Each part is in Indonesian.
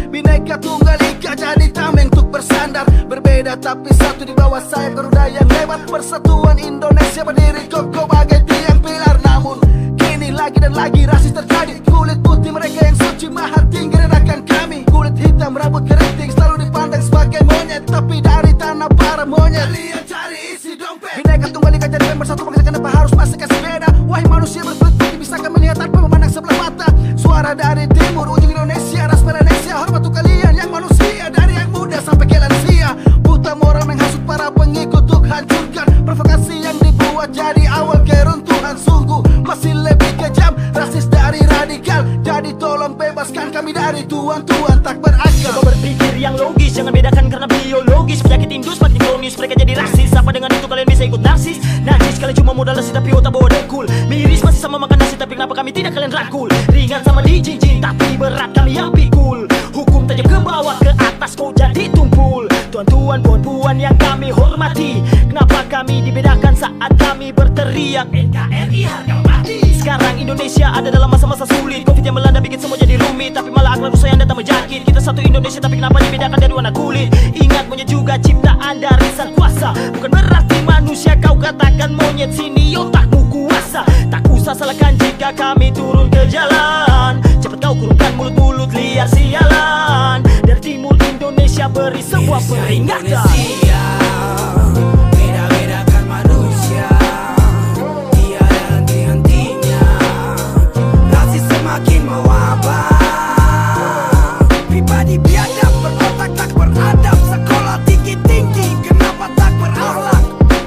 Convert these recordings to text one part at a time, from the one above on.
Bineka Tunggal Ika jadi tameng untuk bersandar. Berbeda tapi satu di bawah sayap Garuda yang hebat. Persatuan Indonesia berdiri kokoh bagai tiang pilar. Namun kini lagi dan lagi rasis terjadi. Kulit putih mereka yang suci mahal tinggi redakan kami. Kulit hitam rambut keriting selalu dipandang sebagai monyet, tapi dari tanah para monyet kalian cari isi dompet. Bineka Tunggal Ika jadi bersatu bangsa, kenapa harus masih kasih beda? Wahai manusia berkulit putih, bisakah melihat tanpa memandang sebelah mata? Suara dari timur ujung Indonesia, ras Indonesia. Hormat untuk kalian yang manusia, dari yang muda sampai ke lansia. Buta moral menghasut para pengikut untuk hancurkan. Provokasi yang dibuat jadi awal keruntuhan. Sungguh masih lebih kejam, rasis dari radikal. Jadi tolong bebaskan kami dari tuan-tuan tak berakal. Coba berpikir yang logis, jangan bedakan karena biologis. Penyakit indus makin kronis, mereka jadi rasis. Apa dengan itu kalian bisa ikut narsis? Najis, kalian cuma modal nasi tapi otak bawa dengkul. Miris masih sama makan nasi, tapi kenapa kami tidak kalian rangkul? Ringan sama di cincin, tapi berat kami yang pikul. Hukum tajam ke bawah, ke atas kau jadi tumpul. Tuan-tuan, puan-puan yang kami hormati, kenapa kami dibedakan saat kami berteriak NKRI harga mati? Sekarang Indonesia ada dalam masa-masa sulit. Covid yang melanda bikin semua jadi rumit, tapi malah akhlak rusak yang datang menjangkit. Kita satu Indonesia, tapi kenapa dibedakan dari warna kulit? Ingat monyet juga ciptaan dari sang kuasa. Bukan berarti manusia kau katakan monyet, sini otakmu kuasa. Tak usah salahkan jika kami turun ke jalan. Cepat kau kurungkan mulut-mulut liar sialan. Dari timur Indonesia beri sebuah peringatan. Beda-bedakan manusia, tiada henti-hentinya. Rasis semakin mewabah. Pribadi biadab, berotak tak beradab. Sekolah tinggi-tinggi, kenapa tak berakhlak?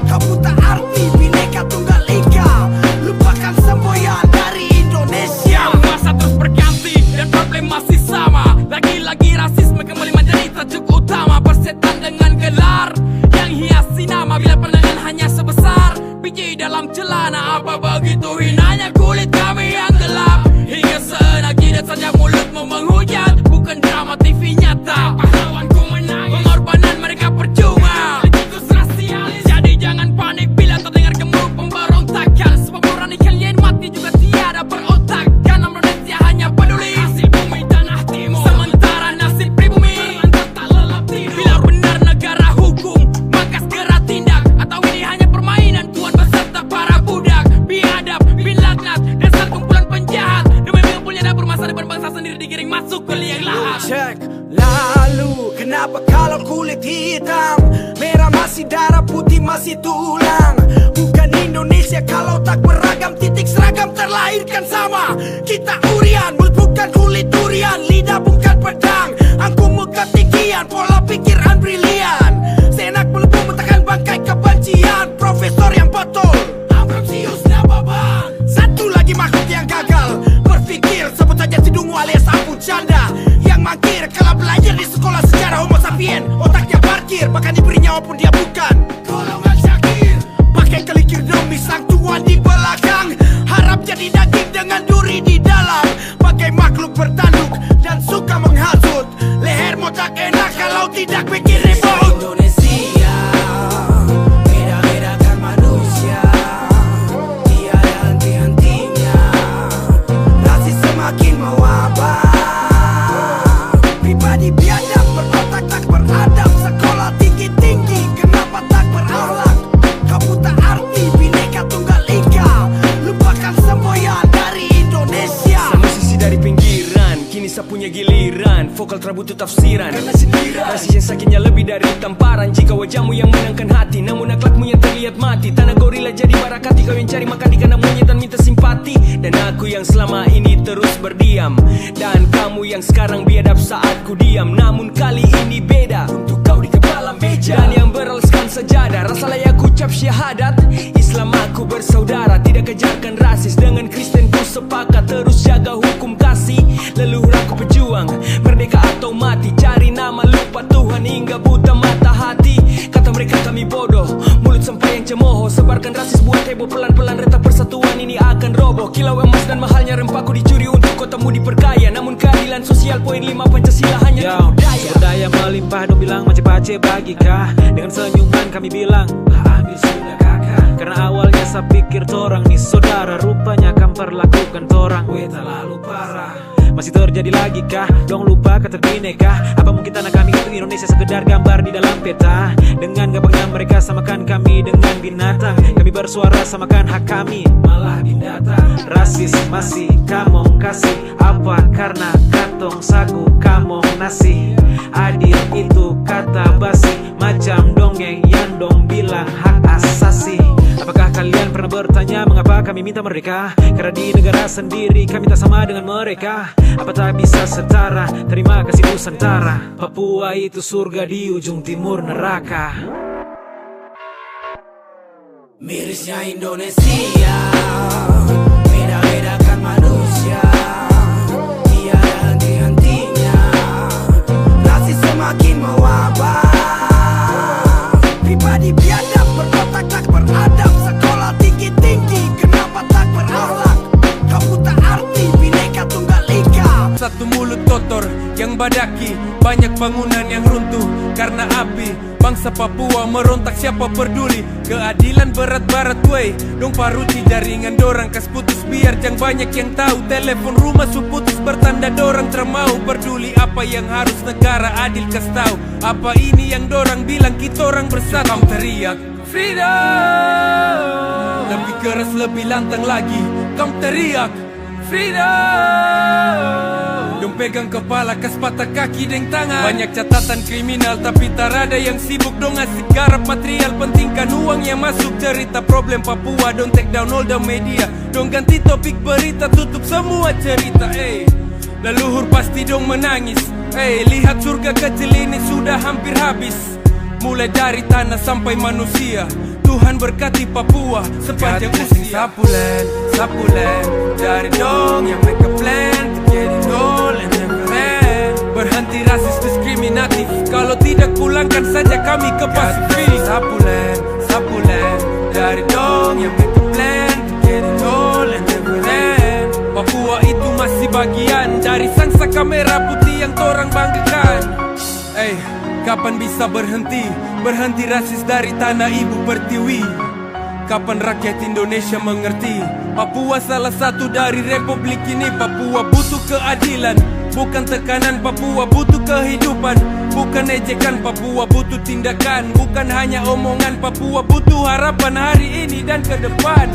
Kamu tak arti Bineka Tunggal Ika. Lupakan semboyan dari Indonesia. Masa terus berganti dan problem masih sama. Lagi-lagi rasisme kembali menjadi tajuk utama. Persetan dengan gelar yang hiasi nama. Bila pandangan hanya sebesar biji dalam celana. Apa begitu hinanya kulit kami yang gelap? Hingga seenak jidat saja mulutmu menghujat. Bukan drama TV nyata, pahlawanku menangis, pengorbanan mereka percuma. Politikus rasialis, jadi jangan panik bila terdengar gemuk pemberontakan. Sebab nurani kalian mati juga tiada berotak. Karena Indonesia hanya peduli hasil bumi tanah timur, sementara nasib pribumi terlantar tak lelap tidur. Bila benar negara hukum, maka segera tindak. Atau ini hanya permainan tuan beserta para budak. Biadab, bin laknat, dasar kumpulan penjahat. Demi mengumpulnya dapur masa depan bangsa sendiri digiring masuk ke liang lahat. Cek, lalu kenapa kalau kulit hitam merah masih darah, putih masih tulang? Bukan Indonesia kalau tak beragam, titik seragam terlahirkan sama. Kita urian, mulut bukan kulit durian, lidah bukan pedang, angkumu ketinggian, pola pikiran brilian. Senak melumpuh mentahkan bangkai kebencian. Profesor yang betul, Ambrosius Nababan. Satu lagi makhluk yang gagal berpikir, sebut saja si dungu alias ampun canda. Yang mangkir kalau belajar di sekolah sejarah Homo sapien. Otaknya parkir, bahkan diberi nyawa pun dia bukan golongan Syakir. Pakai kelikir demi sang tuan di belakang, harap jadi daging dengan duri di dalam. Bagai makhluk bertanduk dan suka menghasut, lehermu tak enak kalau tidak bikin ribut. Indonesia, beda-bedakan manusia, tiada henti-hentinya. Rasis semakin mewabah. Pribadi biadab, berotak tak beradab. Sekolah tinggi-tinggi, kenapa tak berakhlak? Kamu tak arti Bineka Tunggal Ika. Lupakan semboyan dari Indonesia. Sama sisi dari pinggiran, kini saya punya giliran. Vokal terbutuh tafsiran, rasis yang sakitnya lebih dari tamparan. Jika wajahmu yang menangkan hati, namun akhlakmu yang terlihat mati. Tanah gorila jadi barakati, kau yang cari makan di kandang monyet dan minta simpati. Dan aku yang selama ini terus berdiam, dan kamu yang sekarang biadab saat ku diam. Namun kali ini beda, untuk kau di kepala meja dan yang beralaskan sajadah. Rasa layak ucap syahadat, Islam aku bersaudara. Tidak kejarkan rasis, dengan Kristen ku sepakat. Terus jaga hukum kasih, leluhur aku pejuang. Merdeka atau mati, cari nama lupa Tuhan hingga buta mata hati. Kata mereka kami bodoh, mulut sampai yang cemooh. Sebarkan rasis buat heboh, pelan-pelan retak persatuan ini akan roboh. Kilau emas dan mahalnya rempahku dicuri untuk kotamu diperkaya. Namun keadilan sosial poin 5 Pancasila hanya budaya. Berdaya melimpah dong bilang macam pace bagi kah. Dengan senyuman kami bilang, lah ambil sudah kakak. Karena awalnya saya pikir torang nih saudara, rupanya kan perlakukan torang terlalu parah. Masih terjadi lagi kah? Dong lupa kata bineka. Apa mungkin tanah kami itu Indonesia sekedar gambar di dalam peta? Dengan gampangnya mereka samakan kami dengan binatang. Kami bersuara samakan hak kami, malah binatang. Rasis masih kamong kasih. Apa karena katong sagu kamong nasi? Adil itu kata basi, macam dongeng yang dong bilang hak asasi. Apakah kalian pernah bertanya mengapa kami minta merdeka? Karena di negara sendiri kami tak sama dengan mereka. Apa tak bisa setara? Terima kasih Nusantara. Papua itu surga di ujung timur neraka. Mirisnya Indonesia, beda-bedakan manusia, tiada henti-hentinya, rasis semakin mewabah. Pribadi biadab, berkotak tak beradab, sekolah tinggi-tinggi, kenapa tak berakhlak? Kamu tak arti, bineka tunggal ika. Satu mulut kotor yang badaki, banyak bangunan yang runtuh karena api. Bangsa Papua merontak, siapa peduli? Keadilan berat-barat wey, dong paruti jaringan dorang kas putus. Biar jang banyak yang tahu, telepon rumah su putus bertanda dorang termau peduli. Apa yang harus negara adil kas tahu? Apa ini yang dorang bilang kita orang bersatu? Kamu teriak freedom, lebih keras lebih lantang lagi. Kamu teriak freedom, dong pegang kepala kas patah kaki deng tangan. Banyak catatan kriminal tapi tak ada yang sibuk dong asik garap material. Pentingkan uang yang masuk, cerita problem Papua dong take down all the media. Dong ganti topik berita, tutup semua cerita. Leluhur pasti dong menangis. Lihat surga kecil ini sudah hampir habis. Mulai dari tanah sampai manusia, Tuhan berkati Papua sepanjang usia. Sapulen, sapulen, dari dong yang make a plan to get it all and never end. Berhenti rasis diskriminatif, kalau tidak pulangkan saja kami ke Pasifik. Sapulen, sapulen, dari dong yang make a plan to get it all and never end. Papua itu masih bagian dari sangsaka merah putih yang torang banggakan. Kapan bisa berhenti? Berhenti rasis dari tanah ibu pertiwi. Kapan rakyat Indonesia mengerti? Papua salah satu dari republik ini. Papua butuh keadilan, bukan tekanan. Papua butuh kehidupan, bukan ejekan. Papua butuh tindakan, bukan hanya omongan. Papua butuh harapan hari ini dan ke depan.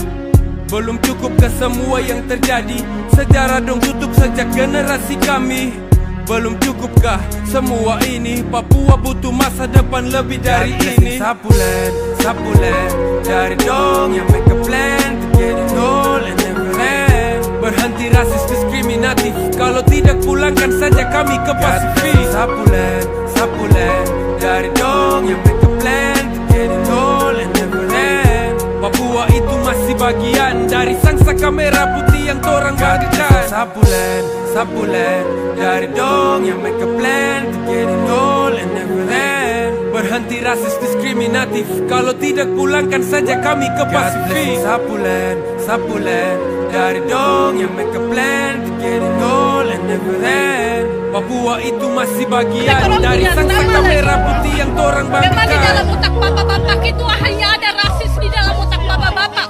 Belum cukup ke semua yang terjadi? Sejarah dong tutup sejak generasi kami. Belum cukupkah semua ini? Papua butuh masa depan lebih dari ini. Sapulen, sapulen, dari dong yang make a plan to get it all and never end. Berhenti rasis diskriminatif, kalau tidak pulangkan saja kami ke Pasifik. Sapulen, sapulen, dari dong yang make a plan to get it all and never end. Papua itu masih bagian dari sangsaka merah putih yang torang banggakan. Sapulen, sapulen, dari dong yang make a plan to get it all and never end. Berhenti rasis diskriminatif, kalau tidak pulangkan saja kami ke Pasifik. Sapulen, sapulen, dari dong yang make a plan to get it all and never end. Papua itu masih bagian dari sangsaka merah putih yang torang banggakan. Memang di dalam otak bapak-bapak itu hanya ada rasis di dalam otak bapak-bapak.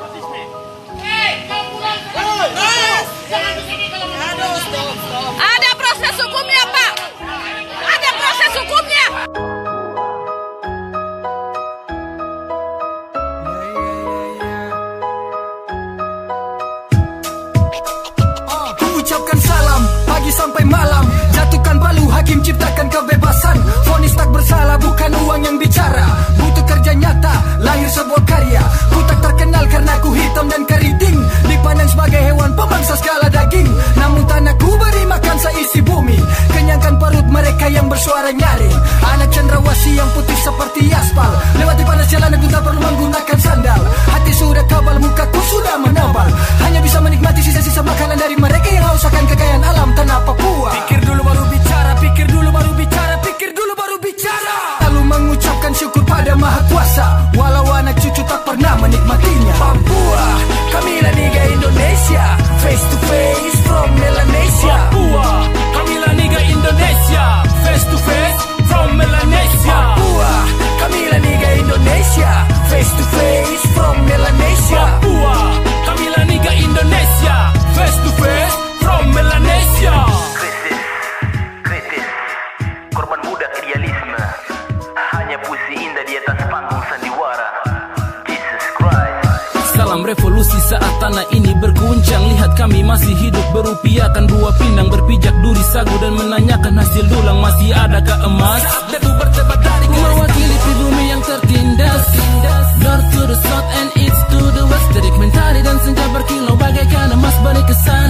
Ada proses hukumnya, Pak. Ada proses hukumnya. Ucapkan salam pagi sampai malam, jatuhkan balu, hakim ciptakan kebebasan. Vonis tak bersalah, bukan uang yang bicara, butuh kerja nyata, lahir sebuah karya. Ku tak terkenal karena ku hitam dan keriting, dipandang sebagai hewan pemangsa segala daging. Namun tanahku beri makan seisi bumi, kenyangkan perut mereka yang bersuara nyaring. Anak cendrawasih yang putih seperti aspal, lewati panas jalanan ku tak perlu menggunakan sandal. Hati sudah kabal, mukaku sudah menebal, hanya bisa menikmati sisa-sisa makanan dari mereka yang haus akan kekayaan alam tanah Papua. Pikir dulu baru bicara, pikir dulu baru bicara, pikir dulu baru bicara. Lalu mengucapkan syukur pada Maha Kuasa, walau anak cucu tak pernah menikmatinya. Papua, kamilah niga Indonesia, face to face from Melanesia. Papua, kamilah niga Indonesia, face to face from Melanesia. Papua, kamilah niga Indonesia, face to face from Melanesia. guncang. Lihat kami masih hidup, berupiahkan buah pinang, berpijak duri sagu dan menanyakan hasil dulang. Masih adakah emas? Debu bertebat dari garis Mewakili pribumi yang tertindas, north to the south and east to the west. Terik mentari dan senja berkilau bagaikan emas berkesan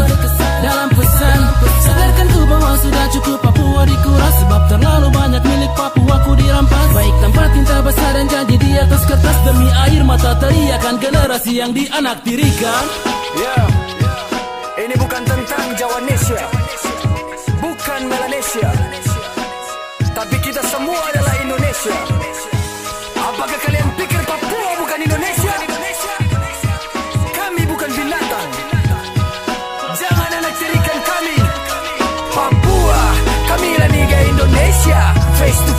dalam pesan. Sadarkan ku bahwa sudah cukup Papua dikuras, sebab terlalu banyak milik Papua ku dirampas. Baik tanpa tinta besar dan janji di atas kertas, demi air mata teriakan generasi yang dianaktirikan. Ini bukan tentang Jawanesia, bukan Melanesia, tapi kita semua adalah Indonesia. Apakah kalian pikir Papua bukan Indonesia? Kami bukan binatang, jangan anaktirikan kami. Papua, kamilah niga Indonesia. Face to